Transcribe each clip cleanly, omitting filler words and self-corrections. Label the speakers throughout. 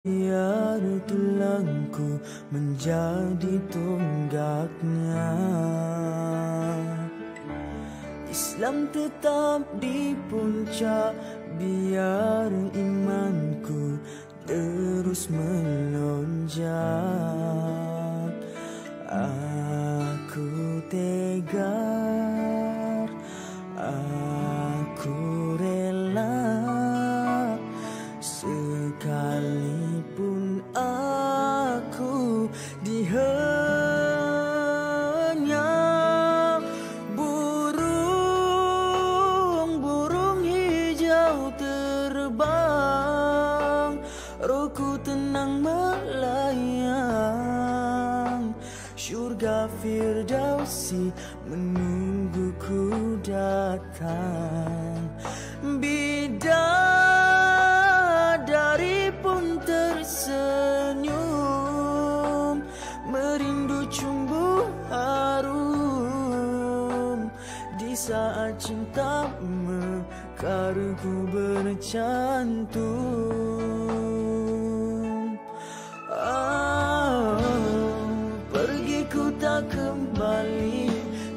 Speaker 1: Biar tulangku menjadi tonggaknya, Islam tetap di puncak. Biar imanku terus melonjak. Aku tegar, aku rela, sekalipun aku dihenyam burung hijau terbang, rohku tenang melayang, syurga Firdausi menungguku datang. Bidadari pun tersenyum, merindu cumbu harum, di saat cinta mekarku bercantum. Pergi ku tak kembali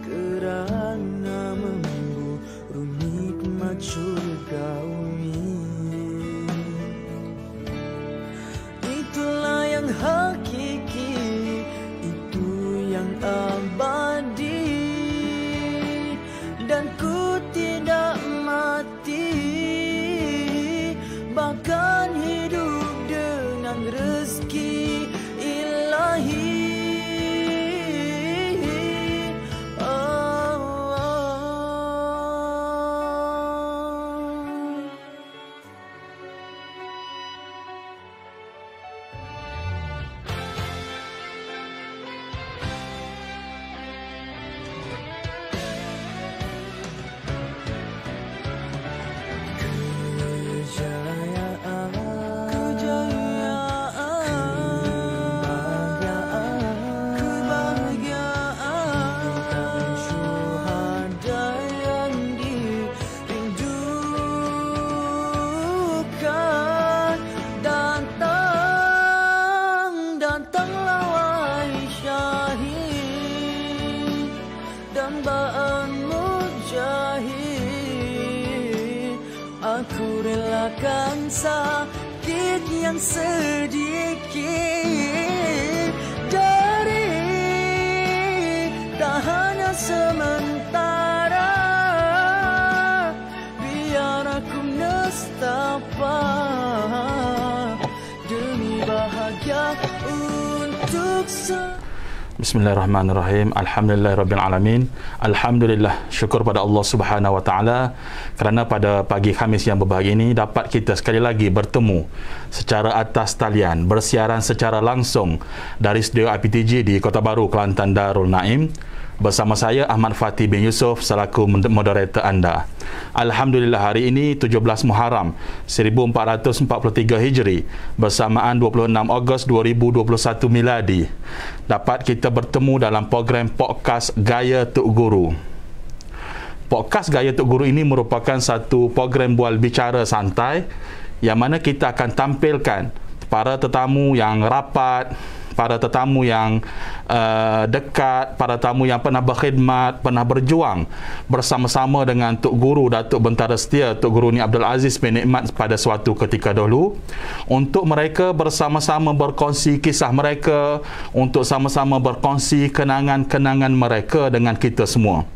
Speaker 1: kerana memburu nikmat surgawi. Itulah yang hakiki, itu yang abadi, dan ku tidak mati, bahkan hidup dengan rezeki ilahi. Aku relakan sakit yang sedikit dari, tak hanya sementara, biar aku nestapa demi bahagia untuk
Speaker 2: Bismillahirrahmanirrahim. Alhamdulillahirrabbilalamin. Alhamdulillah, syukur pada Allah Subhanahu Wa Taala kerana pada pagi Khamis yang berbahagia ini dapat kita sekali lagi bertemu secara atas talian, bersiaran secara langsung dari studio IPTJ di Kota Baru, Kelantan Darul Naim, bersama saya Ahmad Fatih bin Yusof selaku moderator anda. Alhamdulillah, hari ini 17 Muharram 1443 Hijri bersamaan 26 Ogos 2021 Miladi, dapat kita bertemu dalam program podcast Gaya Tok Guru. Podcast Gaya Tok Guru ini merupakan satu program bual bicara santai yang mana kita akan tampilkan para tetamu yang rapat, para tetamu yang dekat, para tetamu yang pernah berkhidmat, pernah berjuang bersama-sama dengan Tok Guru Datuk Bentara Setia Tok Guru Ni Abdul Aziz bin Nikmat pada suatu ketika dahulu, untuk mereka bersama-sama berkongsi kisah mereka, untuk sama-sama berkongsi kenangan-kenangan mereka dengan kita semua.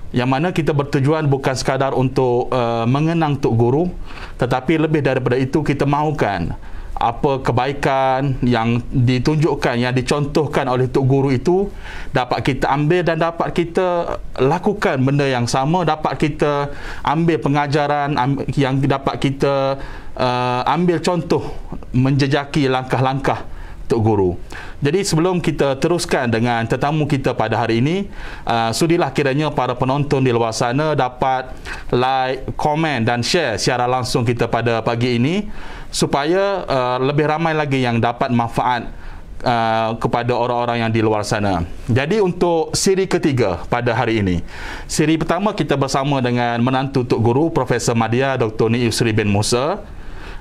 Speaker 2: Yang mana kita bertujuan bukan sekadar untuk mengenang Tok Guru, tetapi lebih daripada itu kita mahukan apa kebaikan yang ditunjukkan, yang dicontohkan oleh Tok Guru itu dapat kita ambil dan dapat kita lakukan benda yang sama, dapat kita ambil pengajaran yang dapat kita ambil contoh menjejaki langkah-langkah Tok Guru. Jadi sebelum kita teruskan dengan tetamu kita pada hari ini, sudilah kiranya para penonton di luar sana dapat like, komen dan share siaran langsung kita pada pagi ini, supaya lebih ramai lagi yang dapat manfaat kepada orang-orang yang di luar sana. Jadi untuk siri ketiga pada hari ini, siri pertama kita bersama dengan menantu Tok Guru Profesor Madya Dr. Ni Yusri bin Musa.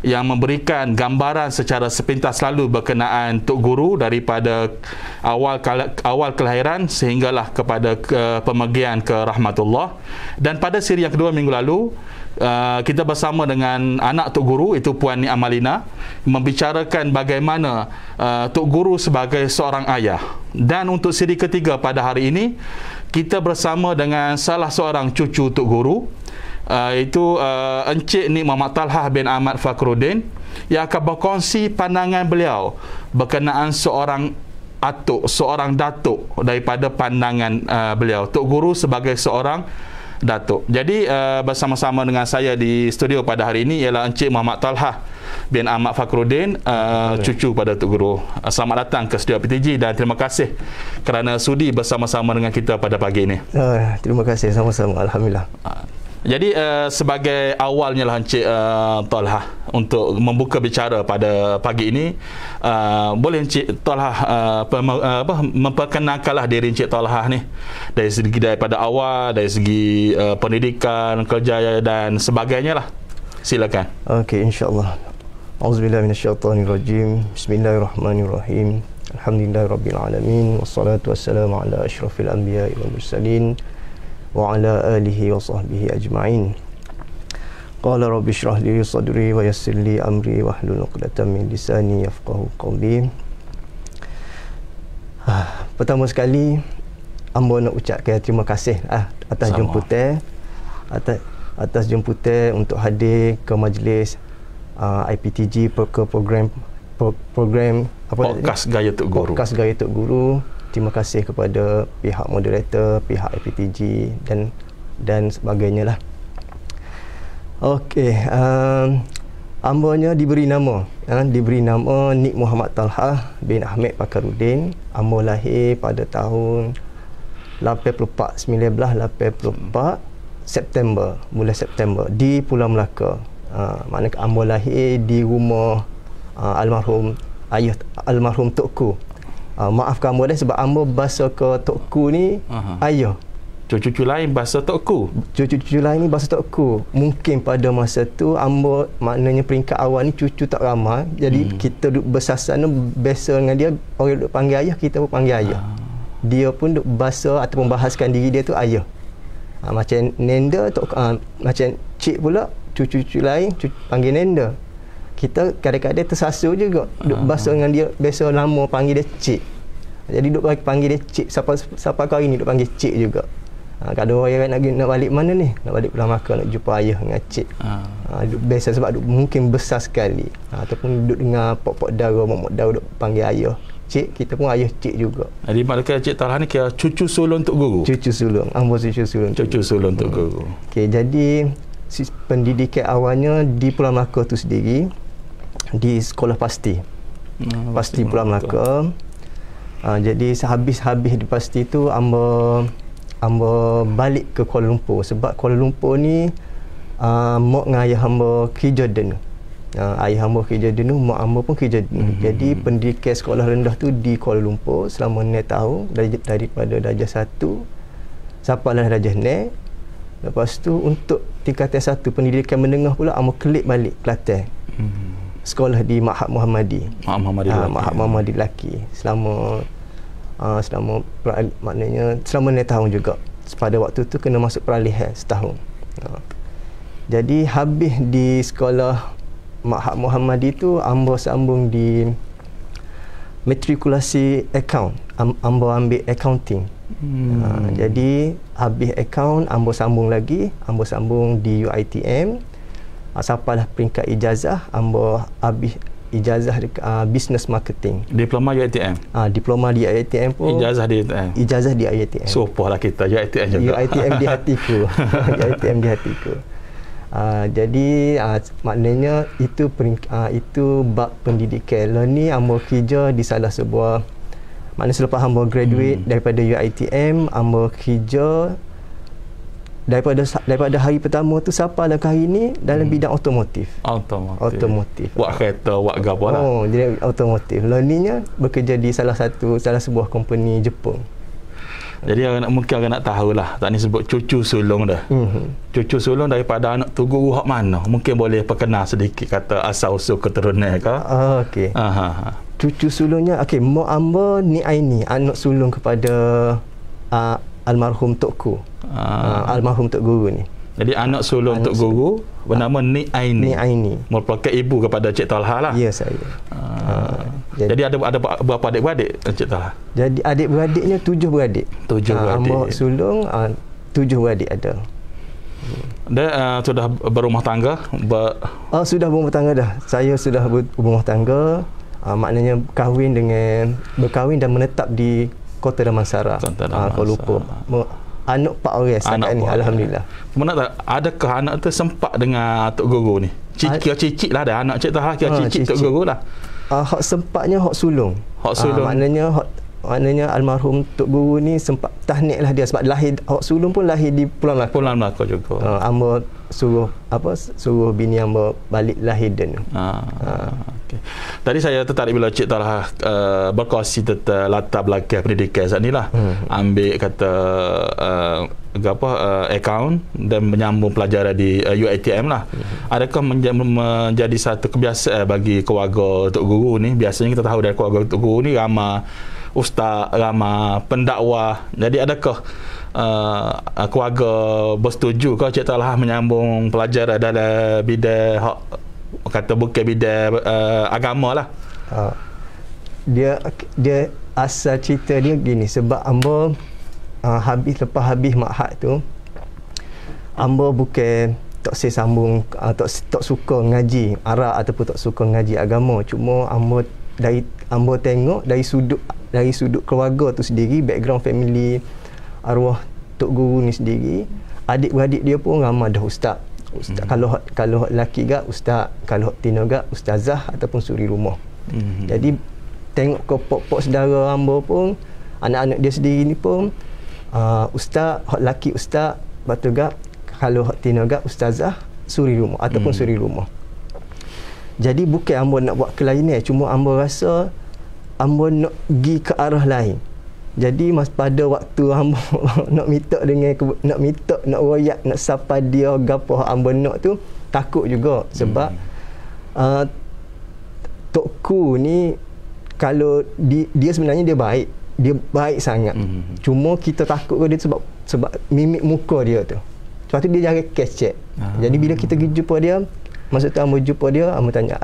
Speaker 2: yang memberikan gambaran secara sepintas lalu berkenaan Tok Guru daripada awal kelahiran sehinggalah kepada pemergian ke rahmatullah. Dan pada siri yang kedua minggu lalu, kita bersama dengan anak Tok Guru, itu Puan Ni Amalina, membicarakan bagaimana Tok Guru sebagai seorang ayah. Dan untuk siri ketiga pada hari ini, kita bersama dengan salah seorang cucu Tok Guru, iaitu Encik Nik Muhammad Talhah bin Ahmad Fakhruddin, yang akan berkongsi pandangan beliau berkenaan seorang atuk, seorang datuk daripada pandangan beliau, Tok Guru sebagai seorang datuk. Jadi bersama-sama dengan saya di studio pada hari ini ialah Encik Muhammad Talhah bin Ahmad Fakhruddin, cucu pada Tok Guru. Selamat datang ke studio PTG dan terima kasih kerana sudi bersama-sama dengan kita pada pagi ini.
Speaker 3: Terima kasih, sama-sama, alhamdulillah.
Speaker 2: Jadi sebagai awalnya lah Encik Talhah untuk membuka bicara pada pagi ini, boleh Encik Talhah memperkenalkanlah diri Encik Talhah ni dari segi daripada awal, dari segi pendidikan, kerja dan sebagainya lah. Silakan.
Speaker 3: Okey, insya-Allah. Auzubillahi minasyaitonirrajim. Bismillahirrahmanirrahim. Alhamdulillahirabbil alamin wassalatu wassalamu ala asyrafil anbiya'i wal mursalin wa ala alihi wa sahbihi ajma'in. Qala rabbi shrah li sadri wa yassir li amri wahlul 'uqdatam min lisani yafqahu qawli. Pertama sekali, hamba nak ucapkan terima kasih atas jemputan, atas jemputan untuk hadir ke majlis IPTG ke program
Speaker 2: Podcast Gaya Tok Guru.
Speaker 3: Podcast Gaya Tok Guru. Terima kasih kepada pihak moderator, pihak IPTG dan sebagainya lah. Okey, hambanya diberi nama Nik Muhammad Talhah bin Ahmad Fakhruddin. Hamba lahir pada tahun 1984 bulan September di Pulau Melaka. Maknanya hamba lahir di rumah almarhum ayah almarhum Tokku. Maafkan hamba sebab hamba bahasa ke Tokku ni ayah.
Speaker 2: Cucu-cucu lain bahasa Tokku.
Speaker 3: Cucu-cucu lain ni bahasa Tokku. Mungkin pada masa tu hamba, maknanya peringkat awal ni cucu tak ramai. Jadi kita duk bersasar biasa dengan dia, orang duk panggil ayah, kita pun panggil ayah. Dia pun duk bahasa ataupun bahaskan diri dia tu ayah. Macam Nenda, macam cik pula, cucu-cucu lain panggil Nenda. Kita kadang-kadang tersasul juga duk bahasa dengan dia, biasa lama panggil dia cik. Jadi duk panggil dia cik, siapa kali ni duk panggil cik juga. Kadang orang nak balik mana ni? Nak balik Pulau Melaka, nak jumpa ayah dengan cik. Duk biasa sebab duk mungkin besar sekali. Ataupun duk dengar pok-pok dara, mak dara duk panggil ayah cik, kita pun ayah cik juga.
Speaker 2: Jadi maknanya Cik Talhah ni kira cucu sulung Tok Guru.
Speaker 3: Cucu sulung, hamba cucu sulung.
Speaker 2: Cucu sulung Tok Guru.
Speaker 3: Okey, jadi pendidikan awalnya di Pulau Melaka tu sendiri, di sekolah pasti. Pasti Pulau Melaka. Jadi sehabis di pasti tu hamba balik ke Kuala Lumpur sebab Kuala Lumpur ni mak dengan ayah hamba kerja dulu. Ayah hamba kerja dulu, mak hamba pun kerja dulu. Jadi pendidikan sekolah rendah tu di Kuala Lumpur selama 6 tahun, daripada darjah 1 sampailah darjah 6. Lepas tu untuk tingkatan 1 pendidikan menengah pula hamba kelik balik Kelantan. Sekolah di Ma'had Muhammadi. Ma'had Muhammadi lelaki. Maknanya selama 6 tahun juga. Pada waktu tu kena masuk peralihan setahun. Jadi habis di sekolah Ma'had Muhammadi tu hamba sambung di matrikulasi account. Hamba ambil accounting. Jadi habis account hamba sambung lagi, hamba sambung di UiTM. Sampailah peringkat ijazah, hamba habis ijazah business marketing.
Speaker 2: Diploma UiTM.
Speaker 3: Diploma di UiTM pun.
Speaker 2: Ijazah di UiTM.
Speaker 3: Ijazah di UiTM.
Speaker 2: Sopohlah kita UiTM juga.
Speaker 3: UiTM di hatiku. UiTM di hatiku. Jadi maknanya itu bab pendidikan. Lalu ni hamba kerja di salah sebuah, maknanya selepas hamba graduate daripada UiTM, hamba kerja daripada hari pertama tu sampailah ke hari ni dalam bidang otomotif. Buat kereta, buat gapo lah.
Speaker 2: Jadi
Speaker 3: otomotif. Lalu ni bekerja di salah sebuah company Jepun.
Speaker 2: Jadi mungkin orang nak tahulah, tak ni sebut cucu sulung dah. Cucu sulung daripada anak tu guru hak mana? Mungkin boleh perkenal sedikit kata asal usul keturunan ke?
Speaker 3: Okey. Cucu sulungnya mak amba ni Aini, anak sulung kepada almarhum Tokku. Almarhum Tok Guru ni.
Speaker 2: Jadi anak sulung Tok Guru bernama Ni Aini.
Speaker 3: Ni Aini.
Speaker 2: Merupakan ibu kepada Cik Talha lah.
Speaker 3: Ya, saya.
Speaker 2: Jadi ada berapa adik-beradik Cik Talha?
Speaker 3: Jadi adik-beradiknya 7 beradik.
Speaker 2: 7 beradik.
Speaker 3: Mak sulung 7 beradik ada.
Speaker 2: Dia sudah berumah tangga?
Speaker 3: Sudah berumah tangga dah. Saya sudah berumah tangga. Maknanya berkahwin dan menetap di Kota Damansara, Kuala Lumpur. Anak 4 orang setakat ni, alhamdulillah.
Speaker 2: Mana tak, adakah anak tu sempat dengan Tok Guru ni? Cicit lah dah anak Cik Talha, cicit Tok Guru lah.
Speaker 3: Hak sempatnya hak sulung. Maknanya almarhum Tok Guru ni sempat tahnik lah dia sebab lahir hak sulung pun lahir di Pulau Melaka.
Speaker 2: Pulau Melaka juga.
Speaker 3: Amba suruh bini amba balik lahir dan.
Speaker 2: Okay. Tadi saya tertarik bila Cik Talha berkongsi tentang latar belakang pendidikan saat ni lah. Ambil kata akaun dan menyambung pelajaran di UiTM lah. Adakah menjadi satu kebiasaan bagi keluarga Tok Guru ni? Biasanya kita tahu dari keluarga Tok Guru ni ramai ustaz, ramai pendakwah. Jadi adakah keluarga bersetuju ke Cik Talha menyambung pelajaran dalam bidang kata bukan bidang agama lah? Dia asal cerita dia gini, sebab amba lepas habis makhad tu, amba bukan tak sambung, tak suka ngaji Arab ataupun tak suka ngaji agama. Cuma amba tengok dari sudut keluarga tu sendiri, background family arwah Tok Guru ni sendiri, adik-beradik dia pun ramai dah ustaz. Kalau lelaki gak ustaz, kalau tina gak ustazah ataupun suri rumah. Jadi tengok ke pok-pok saudara hamba pun, anak-anak dia sendiri ni pun ustaz, hak lelaki ustaz, batu gak, kalau hak tina gak ustazah suri rumah ataupun suri rumah. Jadi bukan hamba nak buat kelainan, cuma hamba rasa hamba nak pergi ke arah lain. Jadi pada waktu hamba nak nak royak, nak sapa dia gapo hamba nak tu, takut juga sebab Tokku ni kalau dia sebenarnya dia baik sangat. Cuma kita takut ke dia sebab mimik muka dia tu. Sebab tu dia jarang kecek. Jadi bila kita pergi jumpa dia, masa tu hamba jumpa dia, hamba tanya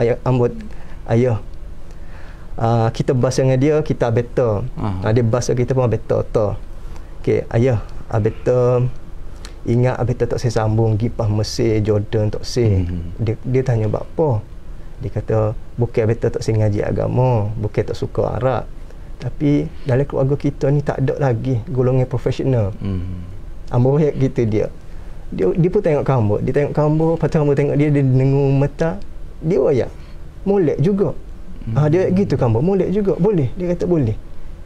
Speaker 2: ayah kita bahas dengan dia, kita better. Dia bahasa kita pun better. Okey, ayah, better ingat better tak saya sambung pergi pas Mesir, Jordan tak saya. Dia tanya apa? Dia kata bukan better tak saya ngaji agama, bukan tak suka Arab. Tapi dalam keluarga kita ni tak ada lagi golongan profesional. Ambo gitu dia pun tengok kambo, dia tengok kambo, lepas tu ambo tengok dia dengung mata, dia royak molek juga. Dia gitu kan, molek juga boleh, dia kata boleh.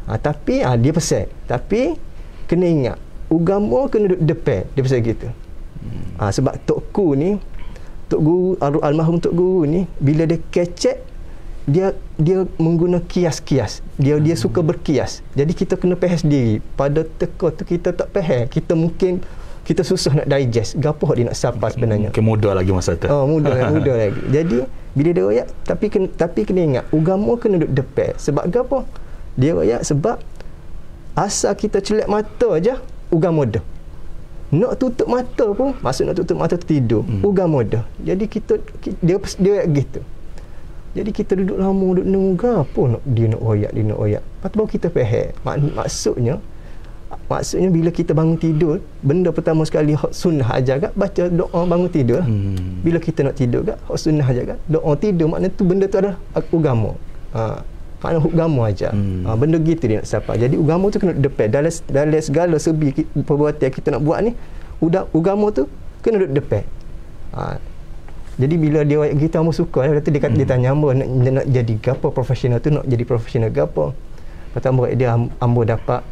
Speaker 2: Tapi dia pesan, tapi kena ingat agama kena duduk depan, dia pesan gitu. Sebab Tok Guru almarhum Tok Guru ni bila dia kecek, dia mengguna kias-kias, dia suka berkias. Jadi kita kena faham sendiri, pada teka tu kita tak faham, kita susah nak digest gapo dia nak sapa sebenarnya. Mungkin muda lagi masa tu.
Speaker 3: Muda lagi. Jadi bila dia royak, tapi kena ingat agama kena duduk depan. Sebab gapo? Dia royak sebab asal kita celak mata aja agama dah. Nak tutup mata pun, maksud nak tutup mata tidur, agama dah. Jadi dia royak gitu. Jadi kita duduk lama, duduk nunggu gapo dia nak royak. Lepas tu baru kita faham. Maksudnya bila kita bangun tidur, benda pertama sekali sunnah ajar kat baca doa bangun tidur. Bila kita nak tidur kat sunnah ajar kat doa tidur, maknanya tu benda tu adalah agama. Maknanya agama aja. Benda gitu dia nak sapa. Jadi agama tu kena depan dalam segala sebi perbuatan kita nak buat ni, agama tu kena duduk depan. Jadi bila dia kita hamba suka, dia tanya hamba nak jadi gapo profesional tu, nak jadi profesional gapo. Pertama dia hamba dapat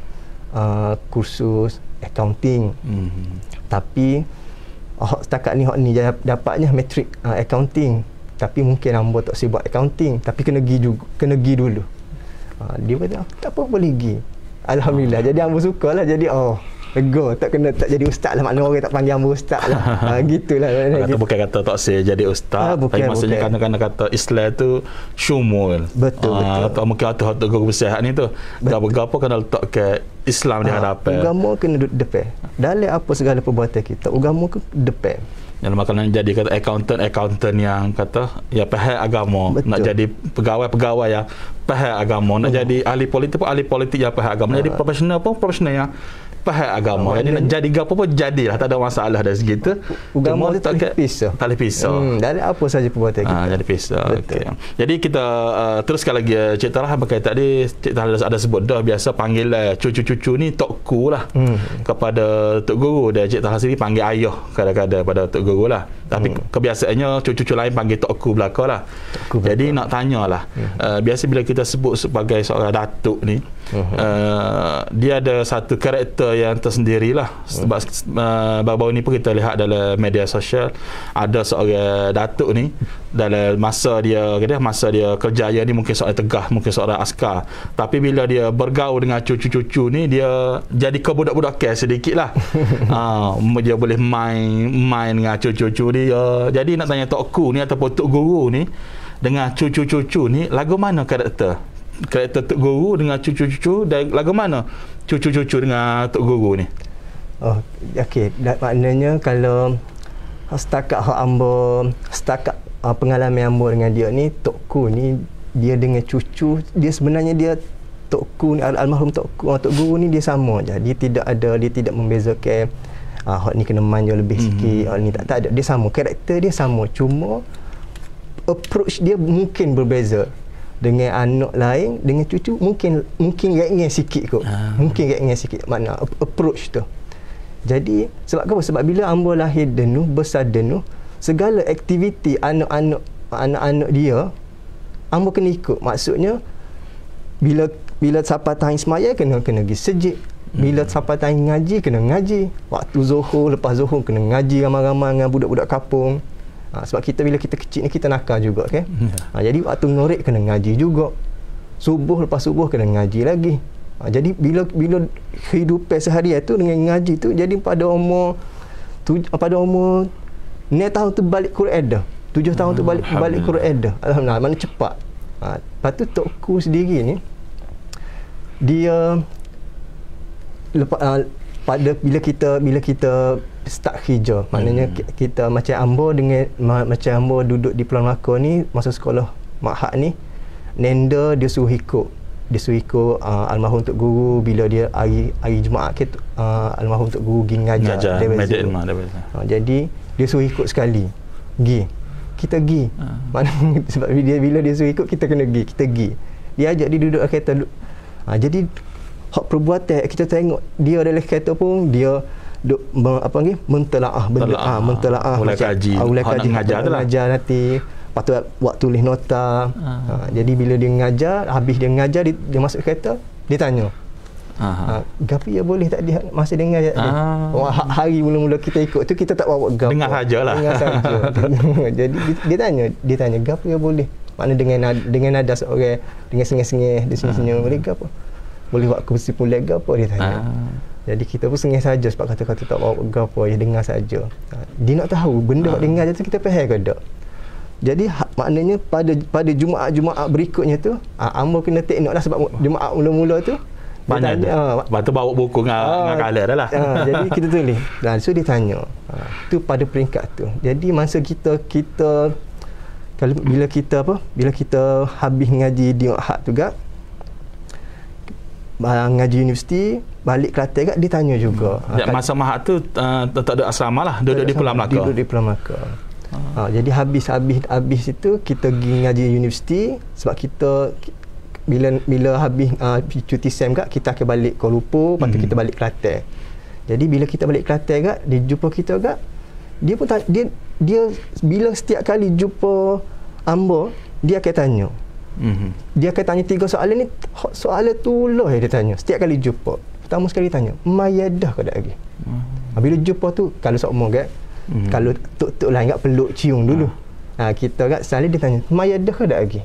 Speaker 3: kursus accounting. Tapi setakat ni dapatnya matrik accounting, tapi mungkin hamba tak sibuk accounting, tapi kena pergi dulu. Dia kata tak apa boleh pergi. Alhamdulillah. Jadi ambo sukalah. Jadi lega, tak jadi ustaz lah, makna orang tak panggil ambo ustaz lah. Gitulah.
Speaker 2: Kata bukan kata tak saya jadi ustaz, tapi maksudnya kadang-kadang kata Islam tu syumul.
Speaker 3: Betul.
Speaker 2: Tak mungkin hati guru besar ni tu. Gapo-gapo kena letak ke Islam di hadapan.
Speaker 3: Agama kena duduk depan. Dalam apa segala perbuatan kita, agama ke depan.
Speaker 2: Yang makanan jadi kata accountant yang kata ya faham agama. Betul. Nak jadi pegawai yang faham agama, nak jadi ahli politik pun ahli politik yang faham agama, nak jadi profesional pun profesional yang faham agama. Jadi nak jadi gapo pun jadilah, tak ada masalah dari segi tu.
Speaker 3: Agama tu tak boleh pisah. Dari apa saja perbuatan kita.
Speaker 2: Jadi pisah. Okay. Jadi kita teruskan lagi Cik Tarah berkaitan tadi Cik Tarah ada sebut dah biasa panggil cucu-cucu ni tokku lah kepada tok guru, dan Cik Tarah sendiri panggil ayah kadang-kadang pada tok guru lah. Tapi kebiasaannya cucu-cucu lain panggil tokku belaka lah. Jadi nak tanyalah, biasa bila kita sebut sebagai seorang datuk ni, dia ada satu karakter yang tersendirilah. Sebab baru-baru ni pun kita lihat dalam media sosial ada seorang datuk ni dalam masa dia kerjaya ni mungkin seorang tegah, mungkin seorang askar, tapi bila dia bergaul dengan cucu-cucu ni dia jadi kebudak-budakan sedikit lah. Dia boleh main dengan cucu-cucu dia. Jadi nak tanya tokku ni ataupun tok guru ni dengan cucu-cucu ni, lagu mana karakter tok guru dengan cucu-cucu, dan lagu mana cucu-cucu dengan tok guru ni?
Speaker 3: Okey, maknanya kalau setakat pengalaman ambo dengan dia ni, tokku ni dia dengan cucu dia sebenarnya dia tokku ni, almarhum tok guru ni dia sama je. Dia tidak membezakan hak ni kena manja lebih sikit, hak ni tak ada. Dia sama, karakter dia sama, cuma approach dia mungkin berbeza. Dengan anak lain, dengan cucu mungkin ringan sikit kot. Mungkin ringan sikit makna approach tu. Jadi sebab apa? Sebab bila ambo lahir denu, besar denu, segala aktiviti anak-anak dia ambo kena ikut. Maksudnya bila siapa tahun semaya kena pergi sejid. Bila siapa tahun ngaji kena ngaji. Waktu Zuhur, lepas Zuhur kena ngaji ramai-ramai dengan budak-budak kampung. Sebab bila kita kecil ni kita nakal juga kan. Jadi waktu ngorek kena ngaji juga. Subuh, lepas subuh kena ngaji lagi. Jadi bila kehidupan seharian tu dengan ngaji tu, jadi pada umur 9 tahun tu balik Quran dah. 7 tahun tu balik Quran dah. Alhamdulillah, mana cepat. Lepas tu tokku sendiri ni dia bila kita start hijau, maknanya kita macam ambo duduk di Pulau Melaka ni masa sekolah Mahat ni, nenda dia suruh ikut almarhum tok guru bila dia hari Jumaat ke almarhum tok guru pergi ngajar jadi dia suruh ikut sekali kita pergi sebab bila dia suruh ikut kita kena pergi, dia ajak dia duduk kereta jadi hak perbuatan kita tengok dia dalam kereta pun dia mentelaah
Speaker 2: mulai kaji
Speaker 3: ngajar nanti patut buat tulis nota. Jadi bila dia mengajar, habis dia mengajar, dia masuk kereta, dia tanya gapi ya boleh tak dia masa dia mengajar hari mula-mula kita ikut tu kita tak bawa gapi,
Speaker 2: dengar sajalah.
Speaker 3: Jadi dia tanya gapi ya boleh, makna dengan nada seorang dengan sengih-sengih di sini boleh gapo, boleh buat kursi pun lega apa, dia tanya. Jadi kita pun sengih saja sebab kata-kata tak bawa gapo, dia dengar saja. Dia nak tahu benda yang dengar tu kita faham ke tak. Jadi maknanya pada Jumaat berikutnya tu ambo kena tengoklah sebab Jumaat mula-mula tu
Speaker 2: banyak lepas tu bawa buku dengan kalah dah lah.
Speaker 3: Jadi kita tulis. So dia tanya. Tu pada peringkat tu. Jadi masa kita kalau bila kita habis ngaji di Mahat tu gak ngaji universiti balik Kelantan gak dia tanya juga.
Speaker 2: Masa Mahat tu tak ada asrama lah, duduk di Pulau Melaka.
Speaker 3: Duduk di Pulau Melaka. Jadi habis itu kita pergi ngaji universiti sebab kita bila habis cuti SEM gak kita akan balik Kuala Lumpur, lepas tu kita balik Kelantan. Jadi bila kita balik Kelantan gak dia jumpa kita gak, dia pun dia bila setiap kali jumpa ambo dia akan tanya. Dia akan tanya 3 soalan ni, soalan tu lah dia tanya setiap kali jumpa. Pertama sekali tanya mayadah ke tak lagi. Bila jumpa tu kalau seumur gak kalau tok-tok lain tak peluk cium dulu. Kita kat selalu dia tanya, "Mayadah ke tak lagi?"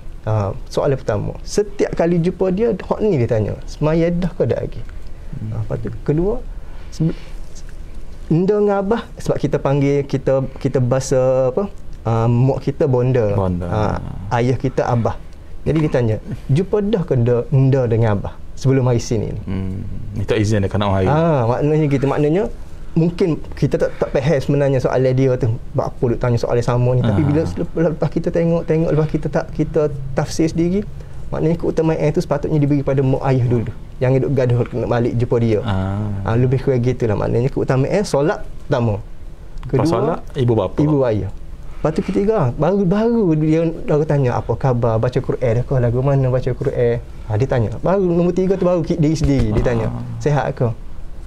Speaker 3: Soalan pertama. Setiap kali jumpa dia, hak ni dia tanya, "Mayadah ke tak lagi?" Lepas tu kedua, Enda dengan Abah, sebab kita panggil, kita bahasa apa, mak kita bonda. Ayah kita Abah. Jadi dia tanya, jumpa dah ke Enda dengan Abah sebelum mari sini ni?
Speaker 2: Minta izin dekat nak mari.
Speaker 3: Maknanya mungkin kita tak faham sebenarnya soalan dia tu, apa duk tanya soalan sama ni. Tapi bila lepas kita tengok lepas kita tafsir sendiri, maknanya keutamaan tu sepatutnya diberi pada mak ayah dulu, yang duk gaduh nak balik jumpa dia. Lebih kurang gitulah. Maknanya keutamaan solat pertama, kedua
Speaker 2: solat ibu ayah.
Speaker 3: Lepas tu ketiga, baru dia tanya apa khabar, baca Quran dah ke, lagu mana baca Quran. Dia tanya. Baru nombor 3 tu baru diri sendiri dia tanya, sihat ke?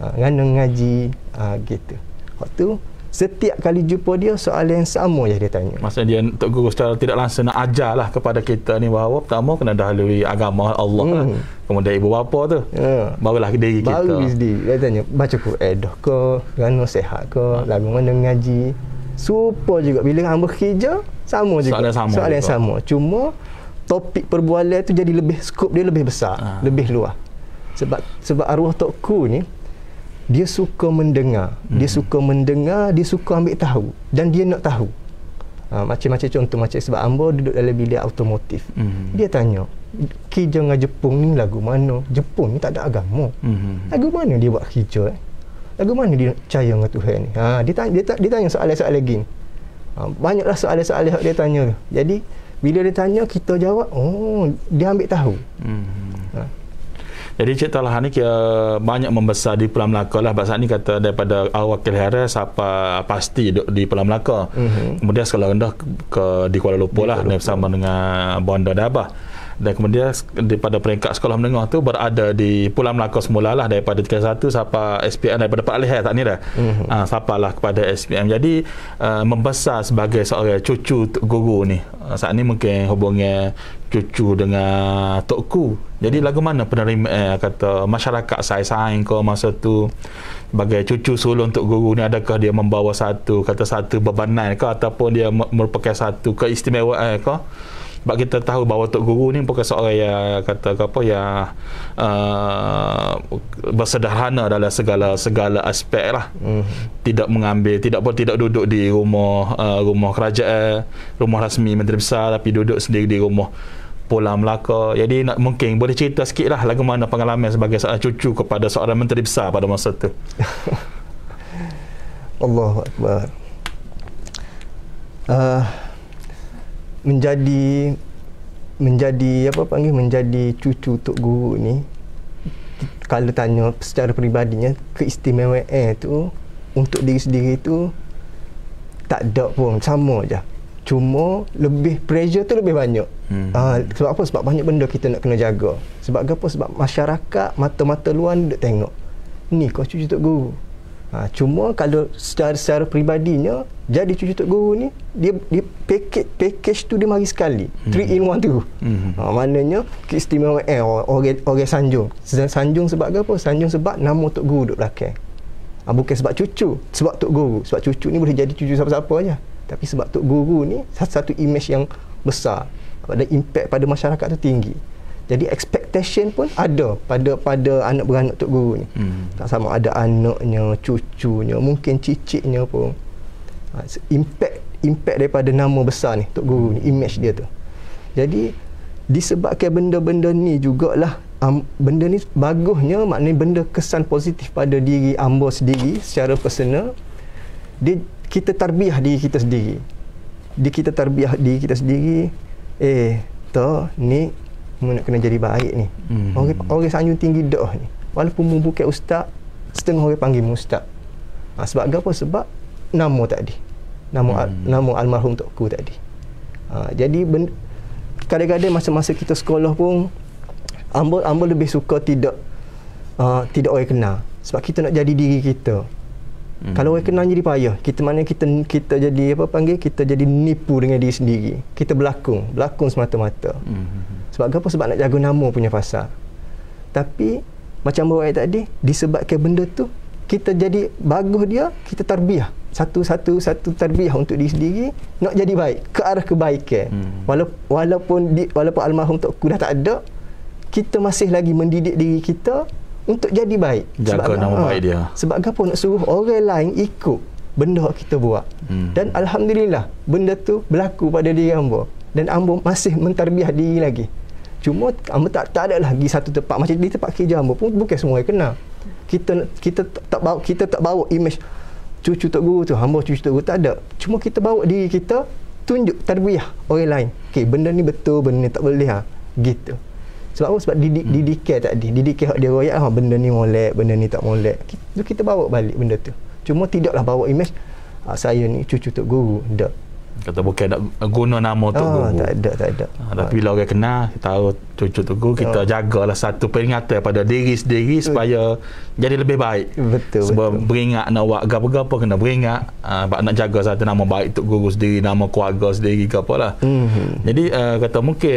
Speaker 3: Ngana ngaji, gitu. Waktu setiap kali jumpa dia, soalan yang sama je dia tanya.
Speaker 2: Maksudnya dia Tok Guru secara tidak langsung nak ajarlah kepada kita ni bahawa pertama kena dahului agama Allah lah. Kemudian ibu bapa tu, barulah diri kita.
Speaker 3: Baru sendiri dia tanya, baca Quran dah ke, ngana sihat ke, lagu mana ngaji. Super juga bila hang bekerja, sama juga. Soalan sama. Cuma topik perbualan tu jadi lebih, skop dia lebih besar, lebih luas. Sebab arwah Tok Ku ni, dia suka mendengar. Dia suka mendengar, dia suka ambil tahu. Dan dia nak tahu. Macam-macam contoh, macam sebab Ambo duduk dalam bilik automotif. Dia tanya, kerja dengan Jepun ni lagu mana? Jepun ni tak ada agama. Lagu mana dia buat kerja? Lagu mana dia percaya dengan Tuhan ni? Dia tanya soalan-soalan lagi. Banyaklah soalan-soalan yang dia tanya. Jadi, bila dia tanya, kita jawab, dia ambil tahu.
Speaker 2: Jadi Cik Talha ni kira banyak membesar di Pulau Melaka lah. Bahasa ni kata daripada awal Kelihara siapa pasti di Pulau Melaka. Kemudian sekolah rendah di Kuala Lumpur lah, bersama dengan Bonda dan Abah. Dan kemudian daripada peringkat sekolah menengah tu berada di Pulau Melaka semula lah, daripada tingkat 1 sampai SPM, daripada Pak Lihai tak ni dah. Sampailah kepada SPM. Jadi membesar sebagai seorang cucu Tok Guru ni. Saat ni mungkin hubungan cucu dengan Tok Ku. Jadi lagu mana penerimaan kata masyarakat saing ke masa tu sebagai cucu sulung Tok Guru ni? Adakah dia membawa satu bebanan ke, ataupun dia merupakan satu keistimewaan ke? Sebab kita tahu bahawa Tok Guru ni bukan seorang yang bersederhana dalam segala aspek lah. Tidak mengambil, tidak duduk di rumah kerajaan, rumah rasmi Menteri Besar, tapi duduk sendiri di rumah Pulau Melaka. Jadi mungkin boleh cerita sikit lah lagu mana pengalaman sebagai seorang cucu kepada seorang Menteri Besar pada masa tu.
Speaker 3: Allahu Akbar. menjadi cucu Tok Guru ni, kalau tanya secara peribadinya, keistimewaan tu untuk diri sendiri tu tak ada pun, sama je. Cuma lebih pressure tu lebih banyak. Sebab apa? Sebab banyak benda kita nak kena jaga. Sebab apa? Sebab masyarakat, mata-mata luar duk tengok, ni kau cucu Tok Guru. Cuma kalau secara peribadinya, jadi cucu Tok Guru ni, dia package tu dia mari sekali, 3 in 1 tu. Maknanya keistimewaan orang sanjung. Sanjung sebab apa? Sanjung sebab nama Tok Guru duk belakang. Bukan sebab cucu, sebab Tok Guru. Sebab cucu ni boleh jadi cucu siapa-siapa aja. Tapi sebab Tok Guru ni satu image yang besar, pada impact pada masyarakat tu tinggi. Jadi expectation pun ada pada anak beranak Tok Guru ni. Tak sama ada anaknya, cucunya, mungkin cicitnya pun. Impact daripada nama besar ni Tok Guru ni, image dia tu. Jadi disebabkan benda-benda ni jugalah, benda ni bagusnya, maknanya benda kesan positif pada diri Ambo sendiri secara personal. Kita tarbiah diri kita sendiri. Kita tarbiah diri kita sendiri. Ni nak kena jadi baik ni. Orang sanjung tinggi dah ni. Walaupun bukan ustaz, setengah orang panggil ustaz. Sebab apa? Sebab nama tadi. Nama almarhum Tok Ku tadi. Jadi kadang-kadang masa-masa kita sekolah pun, Ambo lebih suka tidak orang kenal. Sebab kita nak jadi diri kita. Kalau orang kenal jadi payah. Kita jadi kita jadi nipu dengan diri sendiri. Kita berlakon semata-mata. Sebab apa? Sebab nak jaga nama punya fasa. Tapi macam bawa tadi, disebabkan benda tu kita jadi bagus dia, kita tarbiah. Satu tarbiah untuk diri sendiri, nak jadi baik, ke arah kebaikan. Walaupun almarhum Tok Ku dah tak ada, kita masih lagi mendidik diri kita untuk jadi baik.
Speaker 2: Jaga nama baik dia.
Speaker 3: Sebab apa nak suruh orang lain ikut benda yang kita buat. Dan alhamdulillah benda tu berlaku pada diri hamba. Dan hamba masih mentarbiah diri lagi. Cuma hamba tak ada lagi satu tempat macam di tempat kerja hamba pun bukan semua yang kenal. Kita tak bawa image cucu Tok Guru tu, hamba cucu Tok Guru, tak ada. Cuma kita bawa diri kita, tunjuk tarbiyah orang lain. Okey, benda ni betul, benda ni tak boleh gitu. Sebab apa? Sebab didikan tadi, didikan hak dia royak benda ni molek, benda ni tak molek. Kita bawa balik benda tu. Cuma tidaklah bawa image saya ni cucu Tok Guru, tak.
Speaker 2: Kata bukan nak guna nama Tok Guru.
Speaker 3: Tak ada.
Speaker 2: Tapi bila orang kenal, tahu cucu Tok Guru, kita jagalah satu peringatan pada diri sendiri supaya jadi lebih baik.
Speaker 3: Betul.
Speaker 2: Sebab beringat nak buat apa-apa kena beringat. Nak jaga satu nama baik Tok Guru sendiri, nama keluarga sendiri ke apalah. Jadi kata mungkin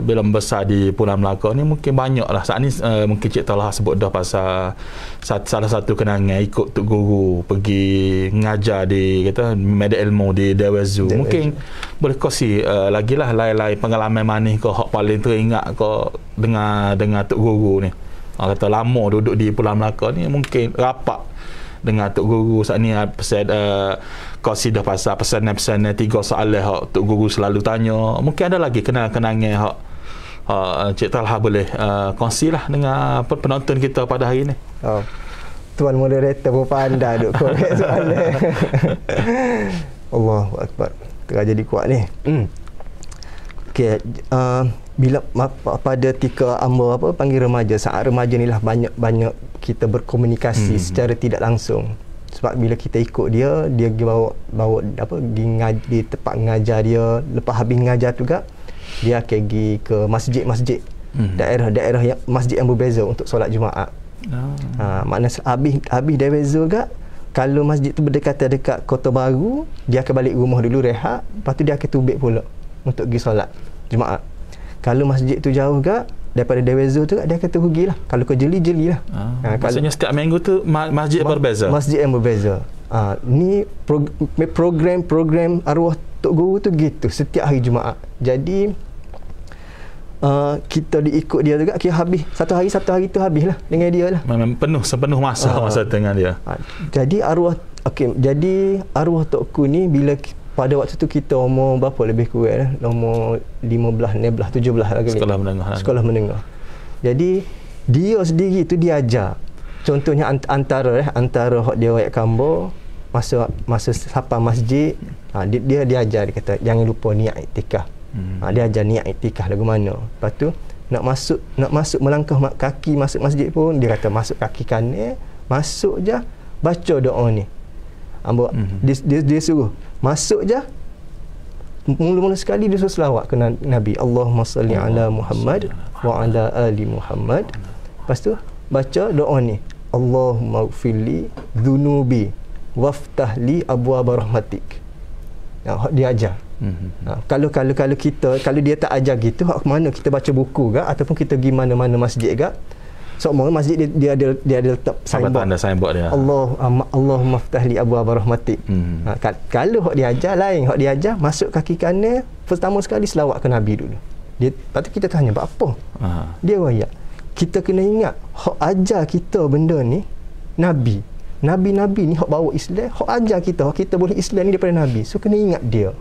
Speaker 2: bila membesar di Pulau Melaka ni mungkin banyaklah. Saat ni mungkin Cik Talha sebut dah pasal salah satu kenangan ikut Tok Guru pergi mengajar di kata media ilmu di Dewan Zoo. Mungkin boleh kongsi lagilah lain-lain pengalaman manis ke hak paling teringat ke dengan Tok Guru ni. Kata lama duduk di Pulau Melaka ni mungkin rapat dengan Tok Guru. Saat ni pesan kongsi dah pasal pesanan-pesanan 3 soalan hak Tok Guru selalu tanya. Mungkin ada lagi kenangan hak Cik Talha boleh kongsilah dengan penonton kita pada hari ni.
Speaker 3: Tuan moderator pun pandai duk korek soalan. Allahu Akbar. Tengah jadi kuat ni. Okey, bila pada ketika hamba panggil remaja, saat remaja ni lah banyak kita berkomunikasi secara tidak langsung. Sebab bila kita ikut dia bawa di tempat mengajar dia, lepas habis mengajar tu juga dia akan pergi ke masjid-masjid, daerah-daerah yang masjid yang berbeza untuk solat Jumaat. Maknanya habis Dewan Zoo juga, kalau masjid tu berdekatan dekat Kota Baru, dia akan balik rumah dulu rehat, lepas tu dia akan tubik pula untuk pergi solat Jumaat. Kalau masjid tu jauh juga daripada Dewan Zoo tu, dia akan terrugilah. Kalau kau jeli-jelilah.
Speaker 2: Maksudnya setiap minggu tu masjid berbeza.
Speaker 3: Masjid yang berbeza. Ni program arwah Tok Guru tu gitu setiap hari Jumaat. Jadi kita diikut dia juga, kira habis satu hari tu habislah dengan dia lah.
Speaker 2: Memang sepenuh masa dengan dia.
Speaker 3: Jadi arwah arwah Tok Ku ni bila pada waktu tu kita umur berapa lebih kurang umur 15, 16, 17 lagi. Sekolah menengah. Jadi dia sendiri tu dia ajar. Contohnya antara hak dia royak Kambo masa sampai masjid, dia ajar, dia kata jangan lupa niat iktikaf. Dia ajar niat iktikaf lagu mana. Lepas tu nak masuk melangkah kaki masuk masjid pun dia kata masuk kaki kanan, masuk je baca doa ni. Dia suruh masuk je, mula-mula sekali dia suruh selawat ke Nabi, Allahumma salli ala Muhammad wa ala ali Muhammad. Lepas tu baca doa ni, Allahumma ghfirli dhunubi waftahli abwaaba rahmatik. Dia ajar. Kalau dia tak ajar gitu, hak mana kita baca buku ke ataupun kita pergi mana-mana masjid ke, semua masjid dia ada letak signboard
Speaker 2: dia.
Speaker 3: Allahumma ftahli abwaaba rahmatik. Kalau hak dia ajar lain, hak dia ajar masuk kaki kanan, pertama sekali selawat ke Nabi dulu. Lepas tu kita tanya apa? Dia royak. Kita kena ingat hak ajar kita benda ni Nabi ni hak bawa Islam, hak ajar kita, hak kita boleh Islam ni daripada Nabi. So kena ingat dia.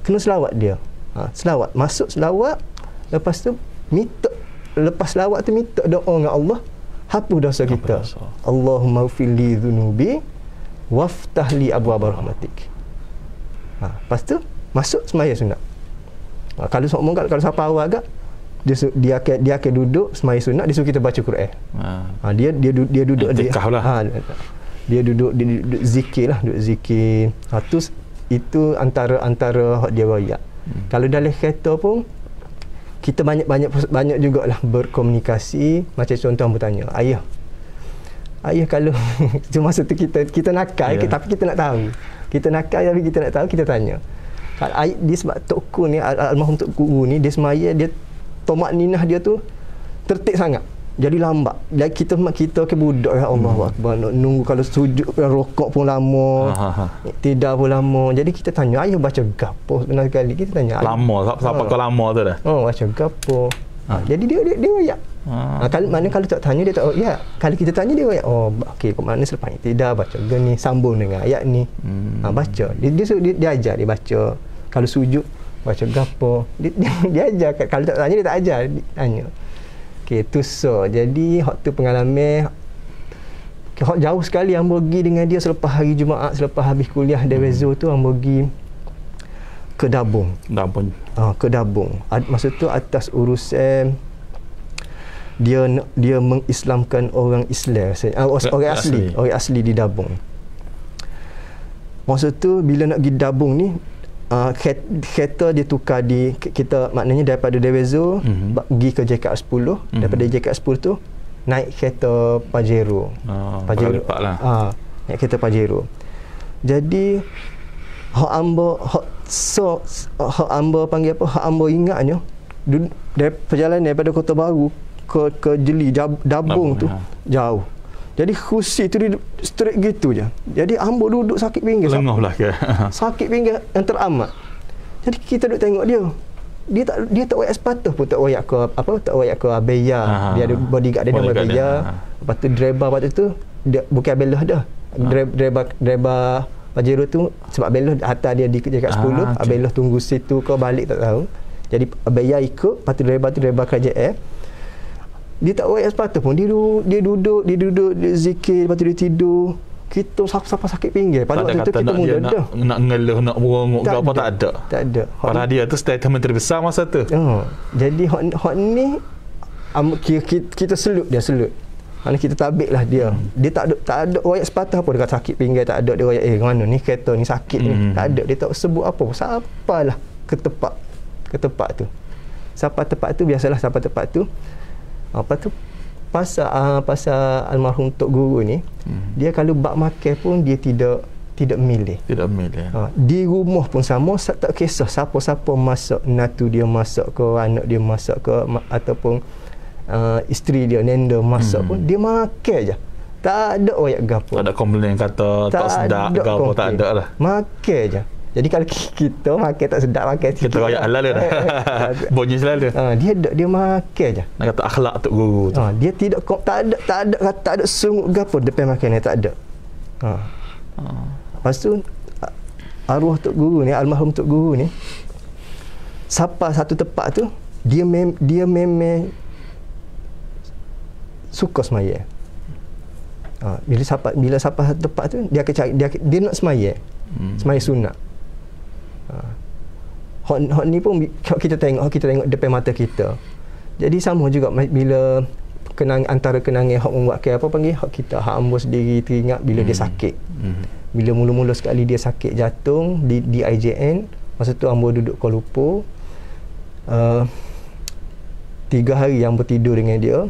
Speaker 3: Kena selawat dia. Selawat, masuk selawat, lepas tu lepas selawat tu minta doa dengan Allah hapus dosa kita. Allahumma ghfirli dhunubi waftahli abwaaba rahmatik. Lepas tu masuk sembahyang sunat. Kalau siapa awal agak dia akan duduk sembahyang sunat, dia suruh kita baca Quran. Dia duduk dia duduk zikir lah, duduk zikir. Itu antara hak dia royak. Kalau dalam kereta pun kita banyak jugalah berkomunikasi. Macam contoh hamba tanya, ayah kalau masa tu kita nakal, tapi kita nak tahu. Kita nakal tapi kita nak tahu, kita tanya. Dia sebab Tok Ku ni, almarhum Tok Guru ni, dia semaya, dia tomak ninah dia tu tertib sangat. Jadi lambat. Dan kita ke budak ya Allah Akbar, nunggu kalau sujud rokok pun lama. Tidak pun lama. Jadi kita tanya, ayah baca gapo sebenarnya sekali. Kita tanya.
Speaker 2: Lama, siapa kau lama tu dah?
Speaker 3: Baca gapo. Jadi dia royak. Kalau tak tanya dia tak royak. Kalau kita tanya dia royak. Oh, okey, kok makna selepas ni tidak baca gini sambung dengan ayat ni. Baca. Dia ajar dia baca. Kalau sujud baca gapo. Dia ajar. Kalau tak tanya dia tak ajar, dia tanya. Okey, tu so. Jadi hak tu pengalaman hak jauh sekali hang pergi dengan dia selepas hari Jumaat, selepas habis kuliah Dewezo tu hang pergi ke Dabung. Ke Dabung. Masa tu atas urusan dia mengislamkan orang Islam, orang asli di Dabung. Masa tu bila nak pergi Dabung ni, kereta dia tukar di kita, maknanya daripada Dewezo pergi ke JKR 10, daripada JKR 10 tu naik kereta Pajero. Pajero lah. Naik kereta Pajero. Jadi hak amba panggil apa? Hak amba ingatnya perjalanan daripada Kota Baru ke Jeli Dabung tu jauh. Jadi kursi tu dia straight gitu je. Jadi amba duduk sakit pinggir.
Speaker 2: Lengah lah ke.
Speaker 3: Sakit pinggir yang teramat. Jadi kita duduk tengok dia. Dia tak wayak sepatah pun, tak wayak ke apa, tak wayak ke abaya. Dia ada bodyguard dia nama abaya. Lepas tu driver waktu tu dia bukan belah dah. Driver Pajero tu sebab belah hantar dia di JKR 10, belah tunggu situ ke balik tak tahu. Jadi abaya ikut, lepas tu driver KJF. Dia tak wayak sepatah pun, dia duduk dia zikir, lepas tu dia tidur. Kita siapa sakit pinggir. Pada waktu tu kita muda dah.
Speaker 2: Nak ngeluh, nak berongok ke apa, tak ada.
Speaker 3: Tak ada.
Speaker 2: Pada dia tu statement terbesar masa tu.
Speaker 3: Jadi hak ni kita selut. Mana kita tabik lah dia. Dia tak ada royak sepatah pun dekat sakit pinggir, tak ada dia royak mana ni kereta ni sakit ni. Tak ada. Dia tak sebut apa. Sapalah ke tempat tu. Siapa tempat tu biasalah siapa tempat tu. Apa tu? Pasal almarhum Tok Guru ni, dia kalau bak makan pun dia tidak milih. Di rumah pun sama, tak kisah siapa-siapa masak, natu dia masak ke, anak dia masak ke, ataupun isteri dia nenda masak pun dia makan je. Tak ada oyak gapo.
Speaker 2: Tak ada komplain kata tak sedap gapo, tak ada lah.
Speaker 3: Makan je. Jadi kalau kita makan tak sedap, makan sikit.
Speaker 2: Kita royak halal dah. Bunyi selalu.
Speaker 3: Dia makan je.
Speaker 2: Nak kata akhlak Tok Guru tu.
Speaker 3: Dia tak ada sungut gapo depan makan ni, tak ada. Lepas tu arwah Tok Guru ni, almarhum Tok Guru ni, siapa satu tempat tu dia memang suka semaya. Bila siapa satu tempat tu dia akan cari, dia nak semaya. Semaya sunat. Hak ni pun kita tengok depan mata kita. Jadi sama juga bila antara kenangan hak membuatkan apa panggil hak kita, hak ambo sendiri teringat bila dia sakit. Bila mula-mula sekali dia sakit jantung di IJN, masa tu ambo duduk Kuala Lumpur. 3 hari yang bertidur dengan dia.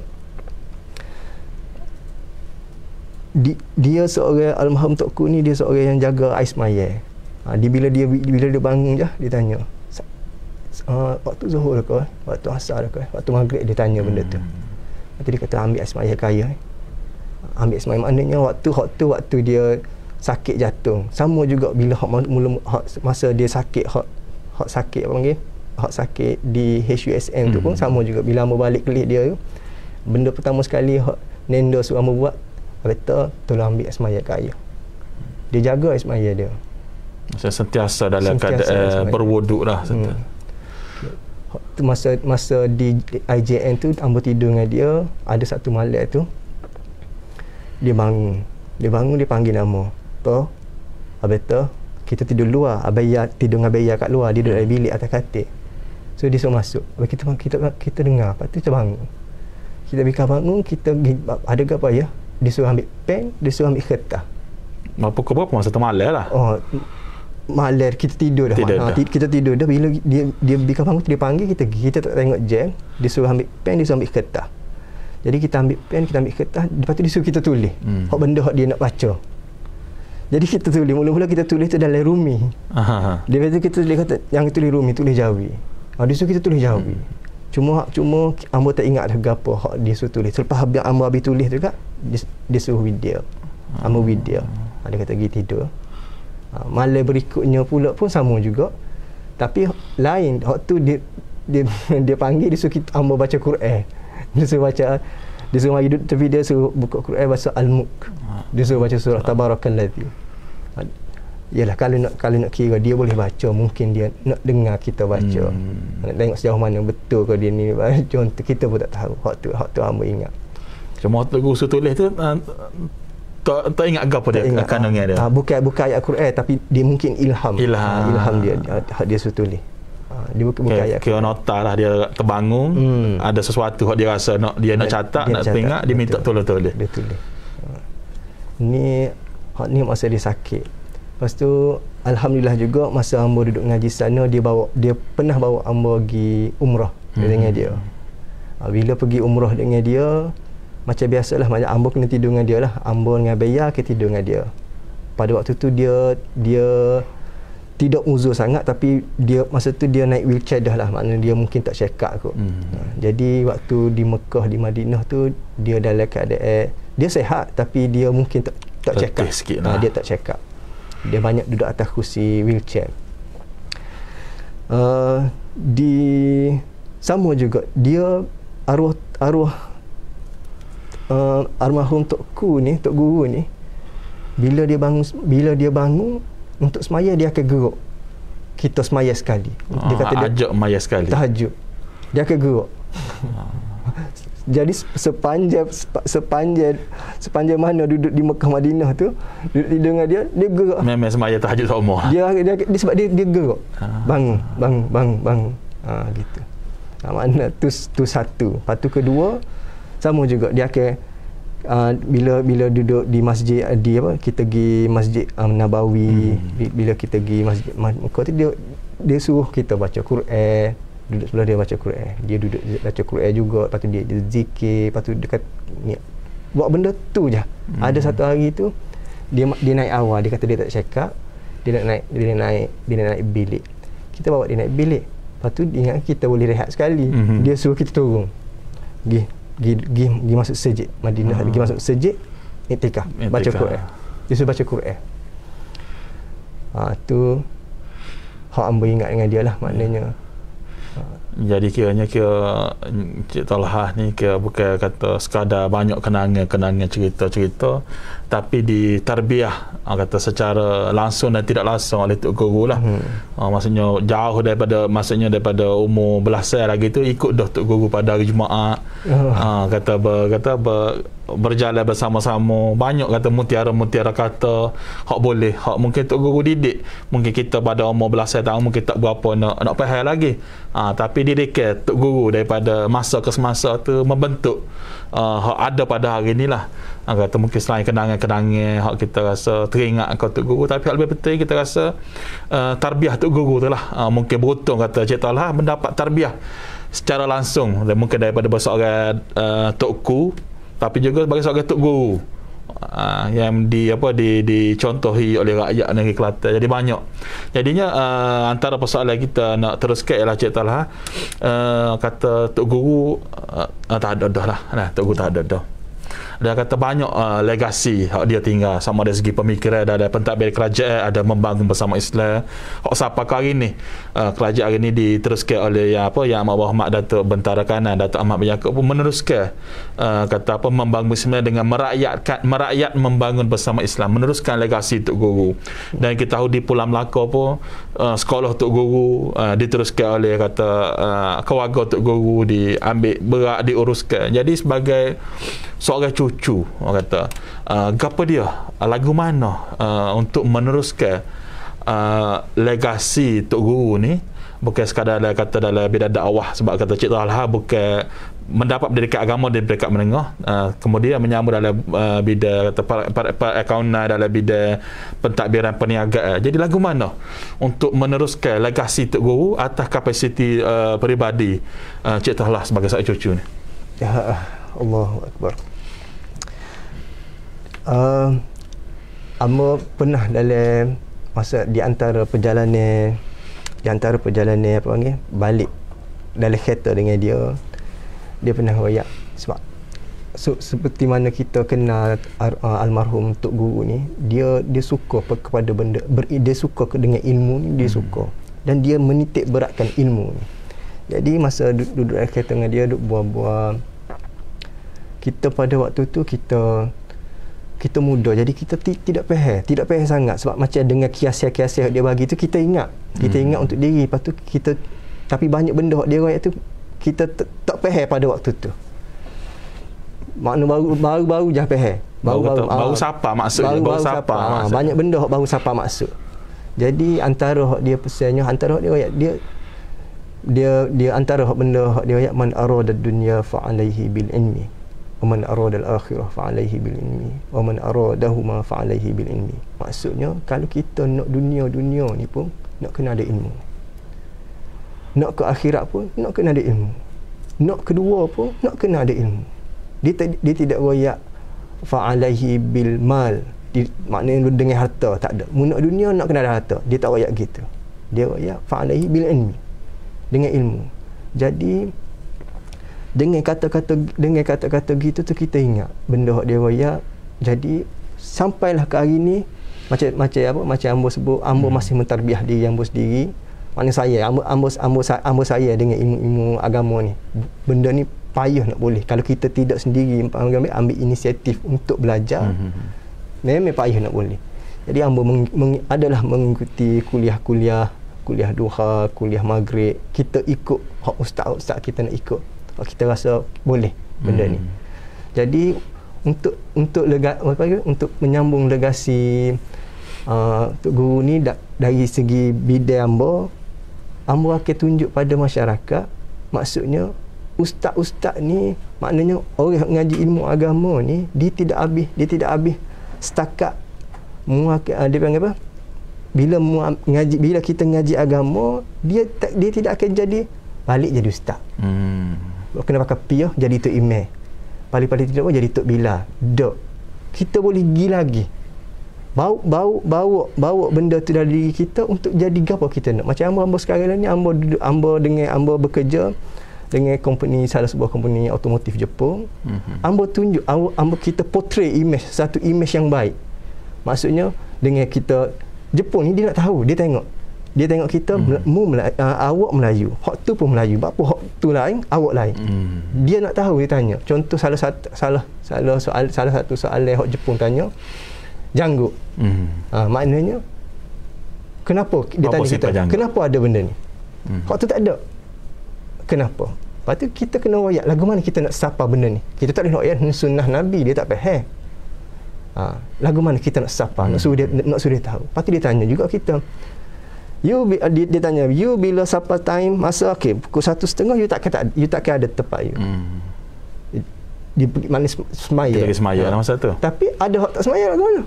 Speaker 3: Dia seorang almarhum Tok Ku ni, dia seorang yang jaga ais maya. Bila dia bangun je, dia tanya, waktu zuhur ke, waktu asar ke, waktu maghrib, dia tanya benda tu. Lepas dia kata ambil ais maya kaya. Ambil ais maya maknanya waktu dia sakit jantung. Sama juga bila masa dia sakit hak sakit apa panggil? Hak sakit di HUSM tu pun sama juga. Bila hamba balik kelik dia tu, benda pertama sekali hak nenda suruh hamba buat, kata tolong ambil ais maya kaya. Dia jaga ais maya dia.
Speaker 2: Sentiasa dalam keadaan berwuduk lah.
Speaker 3: Masa di IJN tu hamba tidur dengan dia, ada satu malam tu dia bangun dia panggil nama toh abeta, kita tidur luar, abaya tidur dengan abaya kat luar, dia duduk dalam bilik atas katil. So dia suruh masuk, kita dengar, lepas tu kita bangun, kita bangun, kita ada apa ya, dia suruh ambil pen, dia suruh ambil kertas.
Speaker 2: Pukul berapa masa tu malam lah?
Speaker 3: Malam kita tidur dah. Kita tidur dah. Bila dia bika bangun, dia panggil kita tak tengok jam, dia suruh ambil pen, dia suruh ambil kertas. Jadi kita ambil pen, kita ambil kertas, lepas tu dia suruh kita tulis hak benda hak dia nak baca. Jadi kita tulis, mula-mula kita tulis tu dalam Rumi. Dia kata kita tulis, kata yang tulis Rumi, tulis Jawi. Dia suruh kita tulis Jawi. Cuma hamba tak ingat dah gapo hak dia suruh tulis. Selepas hamba habis tulis tu kat, dia suruh video. Hamba video. Dia kata pergi tidur. Malam berikutnya pula pun sama juga. Tapi lain, waktu dia dia panggil, dia suruh kita hamba baca Quran. Dia suruh mari duduk tepi dia, suruh buka Quran bahasa Al-Mulk. Dia suruh baca surah Tabarakalladzi. Yalah, kalau nak kira dia boleh baca, mungkin dia nak dengar kita baca. Nak tengok sejauh mana betul ke dia ni baca, kita pun tak tahu. Hak tu hamba ingat.
Speaker 2: Cuma Tok Guru tulis tu tak ingat apa dia kandungan dia.
Speaker 3: Bukan ayat Quran, tapi dia mungkin ilham dia suruh tulis. Dia bukan ayat
Speaker 2: kira nota lah, dia terbangun, ada sesuatu dia rasa nak catat, nak ingat, dia minta tolong tulis.
Speaker 3: Dia tulis. Ni masa dia sakit. Lepas tu alhamdulillah juga masa hamba duduk ngaji sana, dia pernah bawa hamba pergi umrah dengan dia. Bila pergi umrah dengan dia, macam biasalah, macam hamba kena tidur dengan dia lah. Hamba dengan bayar ke tidur dengan dia. Pada waktu tu dia tidak uzur sangat, tapi masa tu dia naik wheelchair dah lah, maknanya dia mungkin tak check up kot. Jadi waktu di Mekah, di Madinah tu, dia dalam keadaan dia sihat, tapi dia mungkin tak check up. Dia tak check up. Dia banyak duduk atas kursi wheelchair. Sama juga dia arwah almarhum Tok Guru ni, bila dia bangun untuk semaya, dia akan geruk kita semaya sekali. Dia kata dia
Speaker 2: ajak maya sekali
Speaker 3: tahajud, dia akan geruk. Jadi sepanjang mana duduk di Mekah Madinah tu, duduk tidur dengan dia gerak.
Speaker 2: Memang semaya tahajud semua.
Speaker 3: Dia sebab dia gerak. Bangun. Gitu. Makna tu satu. Lepas tu kedua, sama juga dia akan bila duduk di masjid, kita pergi Masjid Nabawi, bila kita pergi Masjid Mekah tu, dia suruh kita baca Quran. Duduk sebelah dia baca Quran, dia duduk baca Quran juga. Lepas tu dia zikir, lepas tu dekat ni buat benda tu je. Ada satu hari tu dia naik awal, dia kata dia tak check up, dia nak naik bilik. Kita bawa dia naik bilik, lepas tu dia ingat kita boleh rehat sekali. Dia suruh kita turun, pergi masuk masjid Madinah, pergi masuk masjid iktikaf, baca Quran. Dia suruh baca Quran. Tu hak hamba ingat dengan dia lah, maknanya.
Speaker 2: Jadi kiranya Cik Talhah ni bukan kata sekadar banyak kenangan cerita-cerita, tapi ditarbiah kata secara langsung dan tidak langsung oleh Tok Guru lah. Maksudnya jauh daripada umur belasan lagi tu ikut dah Tok Guru pada hari Jumaat. Berjalan bersama-sama, banyak kata mutiara-mutiara kata hak boleh, hak mungkin Tok Guru didik, mungkin kita pada umur belasan tahun mungkin tak berapa nak faham lagi. Tapi didikan Tok Guru daripada masa ke semasa tu membentuk hak ada pada hari inilah. Kata mungkin selain kenangan-kenangan hak kita rasa teringat kat Tok Guru, tapi hak lebih penting kita rasa tarbiah Tok Guru tu lah. Mungkin beruntung kata Cik Talhah mendapat tarbiah secara langsung, dan mungkin daripada seorang Tok Ku, tapi juga sebagai seorang Tok Guru yang dicontohi oleh rakyat negeri Kelantan. Jadi banyak. Jadinya antara persoalan kita nak teruskan ialah Cik Talhah kata Tok Guru tak ada dah lah. Tok Guru tak ada dah. Dia kata banyak legasi hak dia tinggal, sama dari segi pemikiran, ada pentadbir kerajaan, ada membangun bersama Islam. Hak sampai hari ni kerajaan hari ni diteruskan oleh yang Amat Berhormat Datuk Bentara Kanan Datuk Ahmad bin Yaakob pun meneruskan membangun Islam dengan merakyat membangun bersama Islam, meneruskan legasi Tok Guru. Dan kita tahu di Pulau Melaka pun sekolah Tok Guru diteruskan oleh keluarga Tok Guru, diambil berat, diuruskan. Jadi sebagai seorang cucu, orang kata gapo dia lagu mana untuk meneruskan legasi Tok Guru ni, bukan sekadar kata dalam bidang dakwah. Sebab kata Cik Talhah bukan mendapat pendidikan agama di peringkat menengah, kemudian menyambut dalam bidang kata perakaunan, dalam bidang pentadbiran perniagaan. Jadi lagu mana untuk meneruskan legasi Tok Guru atas kapasiti peribadi Cik Talhah sebagai seorang cucu ni?
Speaker 3: Ya Allahu Akbar. Amba pernah dalam masa di antara perjalanan apa panggil balik dalam kereta dengan dia pernah royak. Sebab seperti mana kita kenal almarhum Tok Guru ni, dia suka kepada benda, dia suka dengan ilmu ni, dia suka, dan dia menitik beratkan ilmu ni. Jadi masa duduk dalam kereta dengan dia, duduk bual-bual, kita pada waktu tu kita muda, jadi kita tidak faham sangat, sebab macam dengan kiasiah-kiasiah dia bagi tu kita ingat untuk diri. Lepas tu kita, tapi banyak benda dia royak tu kita tak faham pada waktu tu. Makna baru je faham.
Speaker 2: Baru sapa maksudnya. Baru sapa.
Speaker 3: Banyak benda baru sapa maksud. Jadi antara dia pesannya, antara dia royak dia antara benda dia royak, man arada dunya fa alaihi bil ilmi wa man arada al akhirah fa alaihi bil ilmi wa man aradahuma fa alaihi bil ilmi. Maksudnya kalau kita nak dunia ni pun nak kena ada ilmu. Nak ke akhirat pun nak kena ada ilmu. Nak kedua pun nak kena ada ilmu. Dia tidak royak fa alaihi bil mal, maknanya dengan harta, tak ada. Nak dunia nak kena ada harta. Dia tak royak gitu. Dia royak fa alaihi bil ilmi, dengan ilmu. Jadi dengan kata-kata gitu tu kita ingat benda dia royak. Jadi sampailah ke hari ni macam ambo sebut, ambo masih mentarbiah diri ambo sendiri. Maknanya saya ambo saya dengan ilmu agama ni, benda ni payah nak boleh. Kalau kita tidak sendiri ambil inisiatif untuk belajar, memang payah nak boleh. Jadi ambo adalah mengikuti kuliah duha, kuliah maghrib. Kita ikut hak ustaz kita nak ikut. Kita rasa boleh benda ni. Jadi untuk menyambung legasi untuk guru ni dari segi bidang ambo akan tunjuk pada masyarakat. Maksudnya ustaz-ustaz ni, maknanya orang ngaji ilmu agama ni, dia tidak habis setakat dia panggil apa, bila kita ngaji agama, dia tidak akan jadi balik jadi ustaz. Kena pakai piah jadi tok imam. Paling tidak pun jadi tok bila. Dok. Kita boleh pergi lagi. Bawa benda tu dari diri kita untuk jadi apa kita nak. Macam ambo sekarang ni, ambo bekerja dengan salah sebuah company otomotif Jepun. Ambo tunjuk, kita portray satu image yang baik. Maksudnya dengan kita Jepun ni, dia nak tahu, dia tengok kita awak Melayu, hak tu pun Melayu, apa hak tu lain, awak lain. Dia nak tahu, dia tanya. Contoh salah satu soalan hak Jepun tanya, janggut. Maknanya kenapa dia tanya kita, kenapa ada benda ni? Hak tu tak ada. Kenapa? Lepas tu kita kena royak lagu mana kita nak sapa benda ni. Kita tak boleh nak royak sunnah Nabi, dia tak faham. Lagu mana kita nak sapa, nak suruh dia tahu. Lepas tu dia tanya juga kita, dia tanya, you bila sapa time masa pukul 1:30 you takkan ada tempat you. Dia mana semaya.
Speaker 2: Kita lagi semaya masa tu.
Speaker 3: Tapi ada hak tak semaya lagu mana?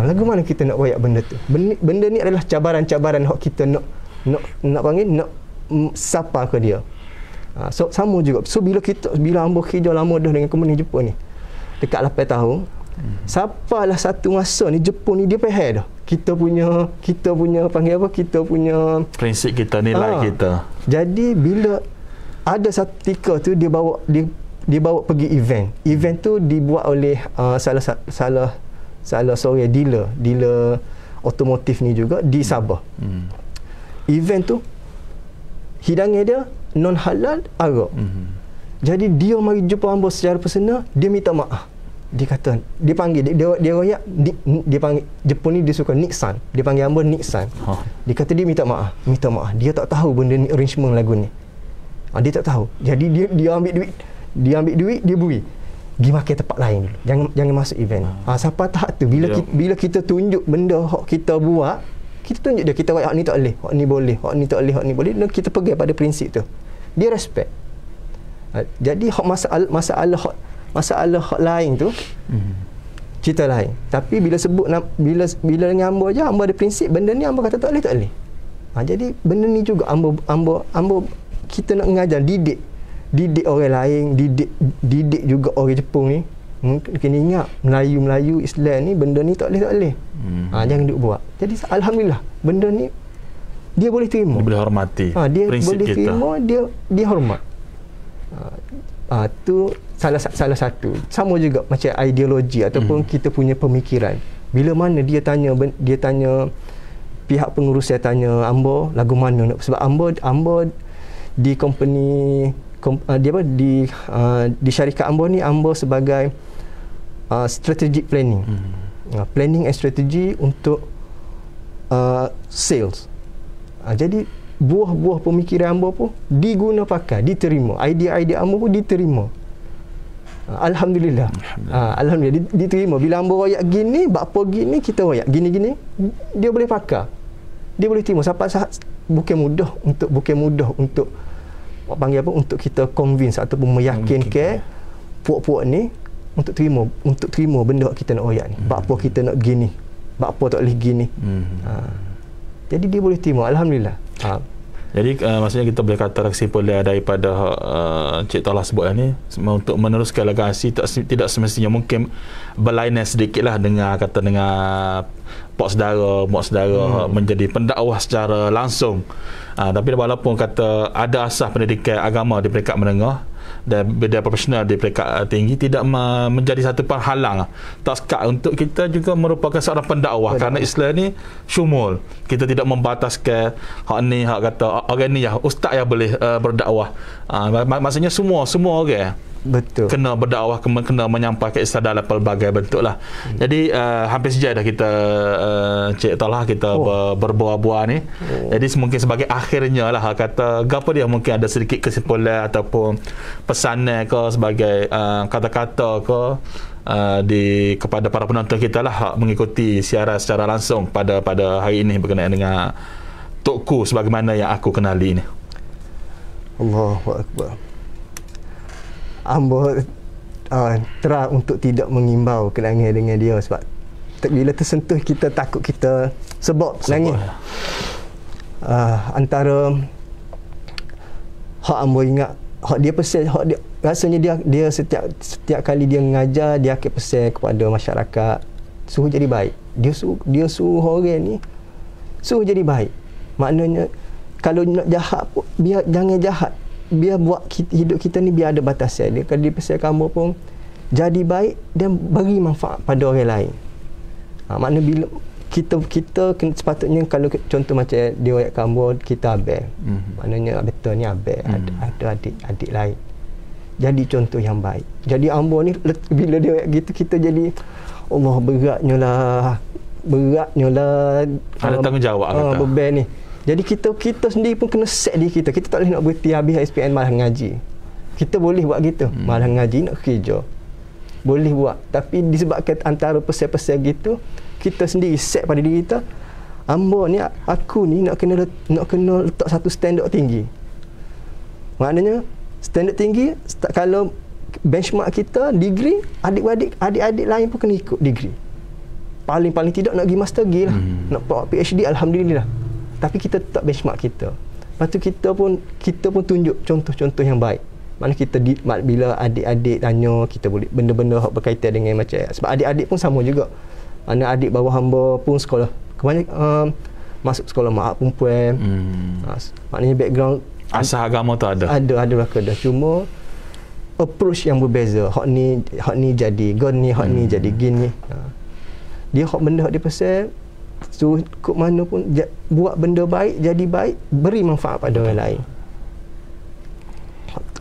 Speaker 3: Lagu mana kita nak royak benda tu? Benda ni adalah cabaran-cabaran hak kita nak panggil, nak sapa ke dia. So sama juga. So bila ambo kerja lama dah dengan company Jepun ni, dekat 8 tahun, sapalah satu masa ni Jepun ni dia faham dah kita punya panggil apa, kita punya
Speaker 2: prinsip kita, nilai kita.
Speaker 3: Jadi bila ada satu ketika tu dia bawa pergi event tu dibuat oleh salah seorang dealer otomotif ni juga di Sabah. Event tu hidangan dia non halal arak. Jadi dia mari jumpa ambo secara personal, dia minta maaf. Dia kata, dia panggil dia royak, dia panggil Jepun ni dia suka Nixon. Dia panggil ambo Nixon. Dia kata dia minta maaf. Dia tak tahu benda ni arrangement lagu ni. Dia tak tahu. Jadi dia ambil duit, dia beri. Pergi makan tempat lain dulu. Jangan masuk event. Siapa tahap tu bila kita tunjuk benda hak kita buat, kita tunjuk dia, kita hak ni tak boleh, hak ni boleh, hak ni tak boleh, hak ni boleh. Dan kita pegang pada prinsip tu. Dia respect. Jadi hak masalah hak lain tu cerita lain. Tapi bila sebut bila dengan ambo je, ambo ada prinsip benda ni, ambo kata tak boleh. Jadi benda ni juga ambo kita nak mengajar, didik orang lain, didik juga orang Jepun ni. Kena ingat Melayu Islam ni benda ni tak boleh. Jangan duk buat. Jadi alhamdulillah benda ni dia boleh terima,
Speaker 2: dia boleh hormati.
Speaker 3: Dia
Speaker 2: prinsip
Speaker 3: boleh
Speaker 2: kita
Speaker 3: terima, dia hormat. Tu salah satu. Sama juga macam ideologi ataupun kita punya pemikiran. Bila mana dia tanya pihak pengurus, saya tanya ambo lagu mana nak, sebab ambo di company di syarikat Ambo ni, Ambo sebagai strategic planning. Planning and strategy untuk sales. Jadi buah-buah pemikiran Ambo pun diguna pakai, diterima. Idea-idea Ambo pun diterima. Alhamdulillah. Alhamdulillah diterima. Bila Ambo royak gini, bakpo gini, kita royak gini-gini, dia boleh pakai. Dia boleh terima. Sampai bukan mudah untuk panggil apa, untuk kita convince ataupun meyakinkan puak-puak ni untuk terima benda kita nak royak ni. Bakpo kita nak gini, bakpo tak boleh gini. Jadi dia boleh terima. Alhamdulillah.
Speaker 2: Jadi maksudnya kita boleh kata kesimpulan daripada Cik Talha sebut ni, untuk meneruskan legasi tidak semestinya mungkin berlainan sedikitlah dengan pak saudara, mak saudara menjadi pendakwah secara langsung. Tapi walaupun kata ada asas pendidikan agama di peringkat menengah dan bidang profesional di peringkat tinggi, tidak menjadi satu penghalang tak sekat untuk kita juga merupakan seorang pendakwah. Kerana Islam ni syumul, kita tidak membataskan hak ni, hak kata orang ni ya ustaz yang boleh berdakwah. Maksudnya semua orang
Speaker 3: betul
Speaker 2: kena berdakwah, kena menyampaikan Islam dalam pelbagai bentuk lah. Jadi hampir saja dah kita Cik Talha kita berbuah-buah ni. Jadi mungkin sebagai akhirnya lah kata gapo dia, mungkin ada sedikit kesimpulan ataupun pesanan ke sebagai kata-kata ke kepada para penonton kita lah mengikuti siaran secara langsung pada hari ini berkenaan dengan Tokku sebagaimana yang aku kenali ni.
Speaker 3: Allahu Akbar. Ambo terang untuk tidak mengimbau kenangan dengan dia, sebab bila tersentuh kita takut kita sebab nangis. Antara hak Ambo ingat, hak dia pesan, hak dia rasanya dia setiap kali dia mengajar, dia akan pesan kepada masyarakat suruh jadi baik. Dia suruh orang ni suruh jadi baik. Maknanya kalau nak jahat pun biar jangan jahat. Biar buat hidup kita ni biar ada batasan dia. Kalau dia pesan kamu pun jadi baik dan beri manfaat pada orang lain. Maknanya bila kita sepatutnya, kalau contoh macam dia ayat kamu, kita abang. Maknanya betul ni abang, ada adik lain. Jadi contoh yang baik. Jadi Ambo ni bila dia ayat gitu, kita jadi Allah beratnya lah
Speaker 2: ada tanggungjawab
Speaker 3: beban ni. Jadi kita sendiri pun kena set diri kita. Kita tak boleh nak berhenti habis SPM malah ngaji. Kita boleh buat gitu. Malah ngaji nak kerja. Boleh buat. Tapi disebabkan antara pesan-pesan gitu, kita sendiri set pada diri kita, Ambo ni, aku ni nak kena letak satu standard tinggi. Maknanya standard tinggi, kalau benchmark kita degree, adik-adik lain pun kena ikut degree. Paling tidak nak pergi master degree lah. Nak buat PhD, alhamdulillah. Tapi kita tetap benchmark kita. Lepas tu kita pun tunjuk contoh-contoh yang baik. Mana kita bila adik-adik tanya, kita boleh benda-benda berkaitan dengan macam, sebab adik-adik pun sama juga. Mana adik bawah hamba pun sekolah kebanyakan masuk sekolah mak perempuan. Maknanya background
Speaker 2: asal agama tu ada
Speaker 3: dah. Cuma approach yang berbeza. Hak ni jadi gini, hak ni jadi gini. Dia hak benda hak dia pasal suruh kok mana pun buat benda baik, jadi baik, beri manfaat pada orang lain.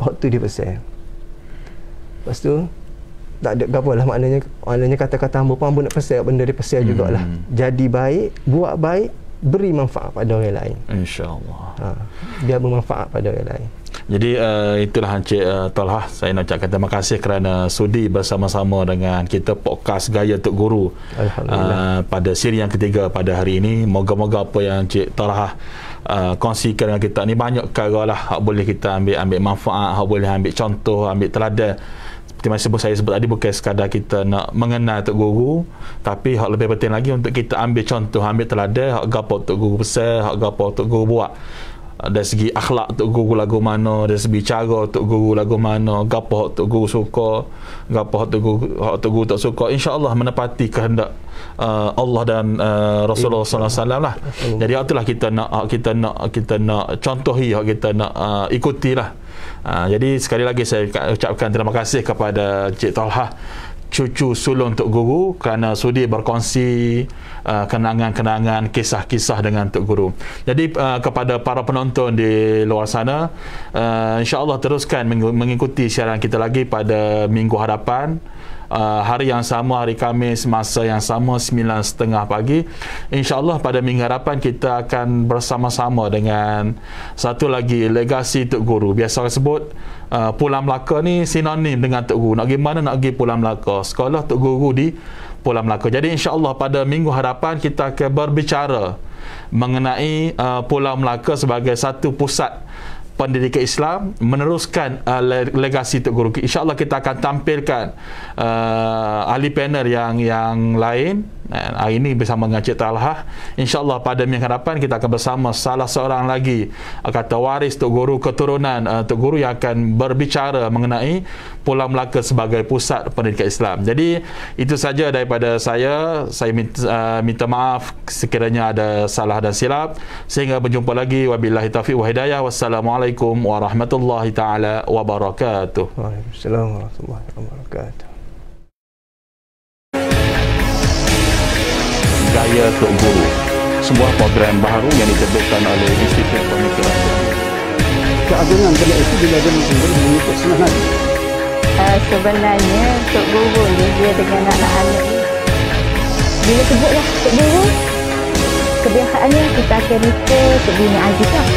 Speaker 3: Hak tu dia pasal. Lepas tu tak ada apa lah, maknanya kata-kata hamba pun hamba nak pasal benda dia pasal jugalah. Jadi baik, buat baik, beri manfaat pada orang lain,
Speaker 2: insya-Allah.
Speaker 3: Dia bermanfaat pada orang lain.
Speaker 2: Jadi itulah Encik Talha, saya nak ucapkan terima kasih kerana sudi bersama-sama dengan kita podcast Gaya Tok Guru pada siri yang ketiga pada hari ini. Moga-moga apa yang Encik Talha kongsikan dengan kita ni banyak perkara lah hak boleh kita ambil manfaat, hak boleh ambil contoh, ambil teladan. Seperti saya sebut tadi, bukan sekadar kita nak mengenal Tok Guru, tapi hak lebih penting lagi untuk kita ambil contoh, ambil teladan hak gapo Tok Guru pesan, hak gapo Tok Guru buat. Dari segi akhlak Tok Guru lagu mana, dari segi cara Tok Guru lagu mana, gapo Tok Guru suka, gapo Tok Guru tak suka, insya-Allah menepati kehendak Allah dan Rasulullah sallallahu alaihi wasallam lah. Jadi itulah kita nak contohi, kita nak ikutilah. Jadi sekali lagi saya ucapkan terima kasih kepada Cik Talha cucu sulung Tok Guru kerana sudi berkongsi kenangan-kenangan, kisah-kisah dengan Tok Guru. Jadi kepada para penonton di luar sana, insya-Allah teruskan mengikuti siaran kita lagi pada minggu hadapan. Hari yang sama, hari Khamis, masa yang sama, 9.30 pagi. InsyaAllah pada minggu hadapan kita akan bersama-sama dengan satu lagi legasi Tok Guru. Biasa sebut Pulau Melaka ni sinonim dengan Tok Guru. Nak pergi mana nak pergi Pulau Melaka? Sekolah Tok Guru di Pulau Melaka. Jadi insyaAllah pada minggu hadapan kita akan berbicara mengenai Pulau Melaka sebagai satu pusat pendidikan Islam, meneruskan legasi Tok Guru. InsyaAllah kita akan tampilkan ahli panel yang lain. Hari ini bersama dengan Cik Talhah. InsyaAllah pada minggu hadapan kita akan bersama salah seorang lagi kata waris Tok Guru, keturunan Tok Guru yang akan berbicara mengenai Pulau Melaka sebagai pusat pendidikan Islam. Jadi itu saja daripada saya. Saya minta maaf sekiranya ada salah dan silap. Sehingga berjumpa lagi. Wabillahi taufiq wa hidayah. Wassalamualaikum warahmatullahi taala wabarakatuh.
Speaker 3: Waalaikumsalam warahmatullahi wabarakatuh.
Speaker 2: Gaya Tok Guru, sebuah program baru yang diterbitkan oleh Institut Pemikiran.
Speaker 4: Keagungan beliau itu bila dia mengikut sunnah Nabi.
Speaker 5: Sebenarnya Tok Guru ni dia dengan anak-anak ni, bila sebutlah Tok Guru, kebiasaannya kita akan refer Tok Guru Aziz lah.